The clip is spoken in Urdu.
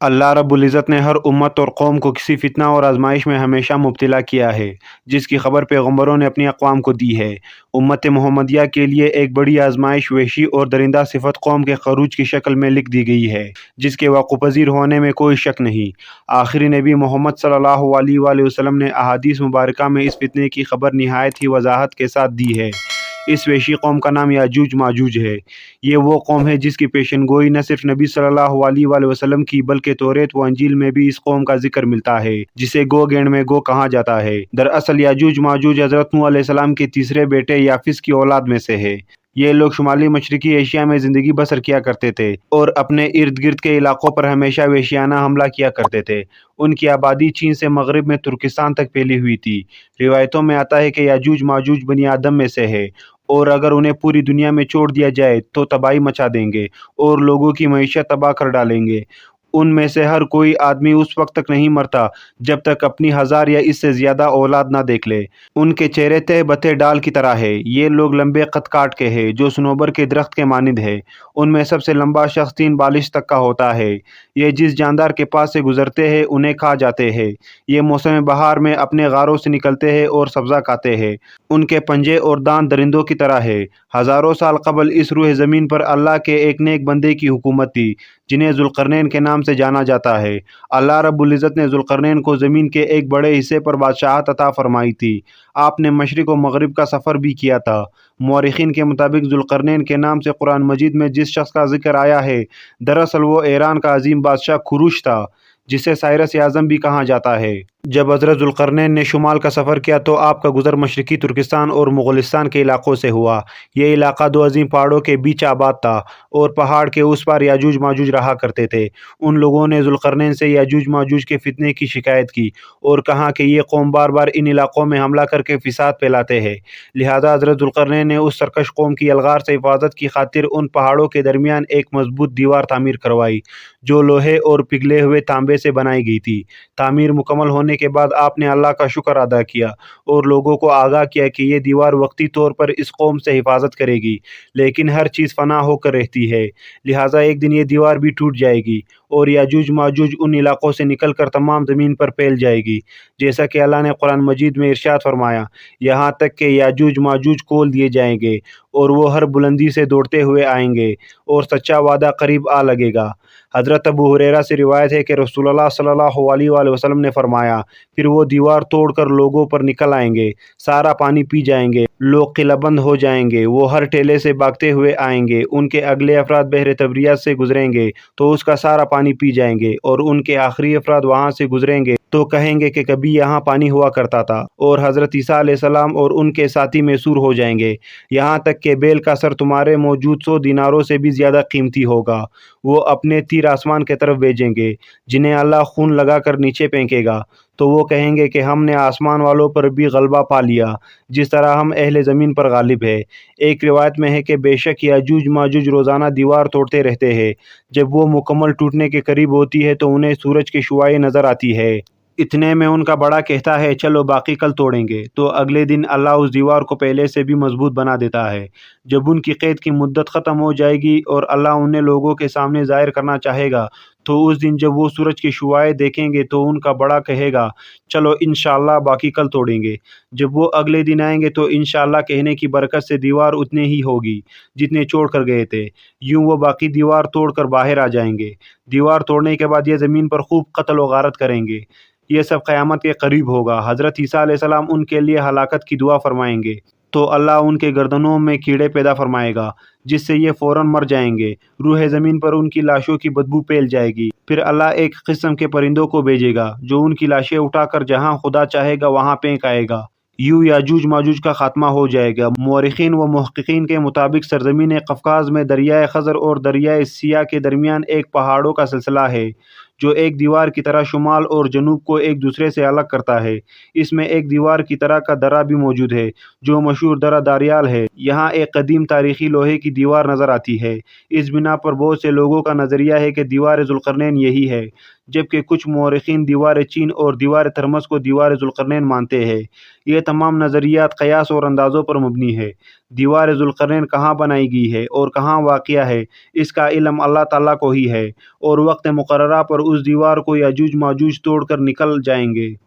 اللہ رب العزت نے ہر امت اور قوم کو کسی فتنہ اور آزمائش میں ہمیشہ مبتلا کیا ہے، جس کی خبر پیغمبروں نے اپنی اقوام کو دی ہے۔ امت محمدیہ کے لیے ایک بڑی آزمائش وحشی اور درندہ صفت قوم کے خروج کی شکل میں لکھ دی گئی ہے، جس کے وقوع پذیر ہونے میں کوئی شک نہیں۔ آخری نبی محمد صلی اللہ علیہ وآلہ وسلم نے احادیث مبارکہ میں اس فتنے کی خبر نہایت ہی وضاحت کے ساتھ دی ہے۔ اس وحشی قوم کا نام یاجوج ماجوج ہے۔ یہ وہ قوم ہے جس کی پیشن گوئی نہ صرف نبی صلی اللہ علیہ وآلہ وسلم کی بلکہ توریت و انجیل میں بھی اس قوم کا ذکر ملتا ہے، جسے گو گینڈ میں گو کہا جاتا ہے۔ دراصل یاجوج ماجوج حضرت نوح علیہ السلام کے تیسرے بیٹے یافس کی اولاد میں سے ہے۔ یہ لوگ شمالی مشرقی ایشیا میں زندگی بسر کیا کرتے تھے اور اپنے ارد گرد کے علاقوں پر ہمیشہ وحشیانہ حملہ کیا کرتے تھے۔ ان کی آبادی چین سے مغرب میں ترکستان تک پھیلی ہوئی تھی۔ روایتوں میں آتا ہے کہ یاجوج ماجوج بنی آدم میں سے ہے، اور اگر انہیں پوری دنیا میں چھوڑ دیا جائے تو تباہی مچا دیں گے اور لوگوں کی معیشت تباہ کر ڈالیں گے۔ ان میں سے ہر کوئی آدمی اس وقت تک نہیں مرتا جب تک اپنی 1000 یا اس سے زیادہ اولاد نہ دیکھ لے۔ ان کے چہرے تہ بتے ڈال کی طرح ہے۔ یہ لوگ لمبے قد کاٹ کے ہیں جو صنوبر کے درخت کے مانند ہے۔ ان میں سب سے لمبا شخص 3 بالش تک کا ہوتا ہے۔ یہ جس جاندار کے پاس سے گزرتے ہیں انہیں کھا جاتے ہیں۔ یہ موسم بہار میں اپنے غاروں سے نکلتے ہیں اور سبزہ کھاتے ہیں۔ ان کے پنجے اور دانت درندوں کی طرح ہے۔ ہزاروں سال قبل اس روح زمین پر اللہ کے ایک نیک بندے کی حکومت تھی، جنہیں ذوالقرنین کے نام سے جانا جاتا ہے۔ اللہ رب العزت نے ذوالقرنین کو زمین کے ایک بڑے حصے پر بادشاہت عطا فرمائی تھی۔ آپ نے مشرق و مغرب کا سفر بھی کیا تھا۔ مورخین کے مطابق ذوالقرنین کے نام سے قرآن مجید میں جس شخص کا ذکر آیا ہے، دراصل وہ ایران کا عظیم بادشاہ خروش تھا، جسے سائرس اعظم بھی کہا جاتا ہے۔ جب حضرت ذوالقرنین نے شمال کا سفر کیا تو آپ کا گزر مشرقی ترکستان اور مغولستان کے علاقوں سے ہوا۔ یہ علاقہ 2 عظیم پہاڑوں کے بیچ آباد تھا اور پہاڑ کے اس پار یاجوج ماجوج رہا کرتے تھے۔ ان لوگوں نے ذوالقرنین سے یاجوج ماجوج کے فتنے کی شکایت کی اور کہا کہ یہ قوم بار بار ان علاقوں میں حملہ کر کے فساد پھیلاتے ہیں، لہذا حضرت ذوالقرنین نے اس سرکش قوم کی الغار سے حفاظت کی خاطر ان پہاڑوں کے درمیان ایک مضبوط دیوار تعمیر کروائی، جو لوہے اور پگھلے ہوئے تانبے سے بنائی گئی تھی۔ تعمیر مکمل ہونے کے بعد آپ نے اللہ کا شکر ادا کیا اور لوگوں کو آگاہ کیا کہ یہ دیوار وقتی طور پر اس قوم سے حفاظت کرے گی، لیکن ہر چیز فنا ہو کر رہتی ہے، لہٰذا ایک دن یہ دیوار بھی ٹوٹ جائے گی اور یاجوج ماجوج ان علاقوں سے نکل کر تمام زمین پر پھیل جائے گی، جیسا کہ اللہ نے قرآن مجید میں ارشاد فرمایا، یہاں تک کہ یاجوج ماجوج کھول دیے جائیں گے اور وہ ہر بلندی سے دوڑتے ہوئے آئیں گے اور سچا وعدہ قریب آ لگے گا۔ حضرت ابو ہریرہ سے روایت ہے کہ رسول اللہ صلی اللہ علیہ وآلہ وسلم نے فرمایا، پھر وہ دیوار توڑ کر لوگوں پر نکل آئیں گے، سارا پانی پی جائیں گے، لوگ قلعہ بند ہو جائیں گے، وہ ہر ٹھیلے سے بھاگتے ہوئے آئیں گے، ان کے اگلے افراد بحر تبریز سے گزریں گے تو اس کا سارا پانی پی جائیں گے، اور ان کے آخری افراد وہاں سے گزریں گے تو کہیں گے کہ کبھی یہاں پانی ہوا کرتا تھا، اور حضرت عیسیٰ علیہ السلام اور ان کے ساتھی محصور ہو جائیں گے، یہاں تک کہ بیل کا سر تمہارے موجود 100 دیناروں سے بھی زیادہ قیمتی ہوگا۔ وہ اپنے تیر آسمان کی طرف بھیجیں گے، جنہیں اللہ خون لگا کر نیچے پھینکے گا، تو وہ کہیں گے کہ ہم نے آسمان والوں پر بھی غلبہ پا لیا، جس طرح ہم اہل زمین پر غالب ہے۔ ایک روایت میں ہے کہ بے شک یاجوج ماجوج روزانہ دیوار توڑتے رہتے ہیں، جب وہ مکمل ٹوٹنے کے قریب ہوتی ہے تو انہیں سورج کی شعاعیں نظر آتی ہے۔ اتنے میں ان کا بڑا کہتا ہے، چلو باقی کل توڑیں گے، تو اگلے دن اللہ اس دیوار کو پہلے سے بھی مضبوط بنا دیتا ہے۔ جب ان کی قید کی مدت ختم ہو جائے گی اور اللہ انہیں لوگوں کے سامنے ظاہر کرنا چاہے گا، تو اس دن جب وہ سورج کی شعاعیں دیکھیں گے تو ان کا بڑا کہے گا، چلو انشاءاللہ باقی کل توڑیں گے۔ جب وہ اگلے دن آئیں گے تو انشاءاللہ کہنے کی برکت سے دیوار اتنے ہی ہوگی جتنے چھوڑ کر گئے تھے، یوں وہ باقی دیوار توڑ کر باہر آ جائیں گے۔ دیوار توڑنے کے بعد یہ زمین پر خوب قتل و غارت کریں گے۔ یہ سب قیامت کے قریب ہوگا۔ حضرت عیسیٰ علیہ السلام ان کے لیے ہلاکت کی دعا فرمائیں گے تو اللہ ان کے گردنوں میں کیڑے پیدا فرمائے گا، جس سے یہ فوراً مر جائیں گے۔ روح زمین پر ان کی لاشوں کی بدبو پھیل جائے گی۔ پھر اللہ ایک قسم کے پرندوں کو بھیجے گا جو ان کی لاشیں اٹھا کر جہاں خدا چاہے گا وہاں پھینک آئے گا۔ یوں یاجوج ماجوج کا خاتمہ ہو جائے گا۔ مورخین و محققین کے مطابق سرزمین قفقاز میں دریائے خزر اور دریائے سیاہ کے درمیان ایک پہاڑوں کا سلسلہ ہے، جو ایک دیوار کی طرح شمال اور جنوب کو ایک دوسرے سے الگ کرتا ہے۔ اس میں ایک دیوار کی طرح کا درہ بھی موجود ہے جو مشہور درہ داریال ہے۔ یہاں ایک قدیم تاریخی لوہے کی دیوار نظر آتی ہے۔ اس بنا پر بہت سے لوگوں کا نظریہ ہے کہ دیوار ذوالقرنین یہی ہے، جبکہ کچھ مورخین دیوار چین اور دیوار ترمس کو دیوار ذوالقرنین مانتے ہیں۔ یہ تمام نظریات قیاس اور اندازوں پر مبنی ہے۔ دیوار ذوالقرنین کہاں بنائی گئی ہے اور کہاں واقع ہے، اس کا علم اللہ تعالیٰ کو ہی ہے، اور وقت مقررہ پر اس دیوار کو یاجوج ماجوج توڑ کر نکل جائیں گے۔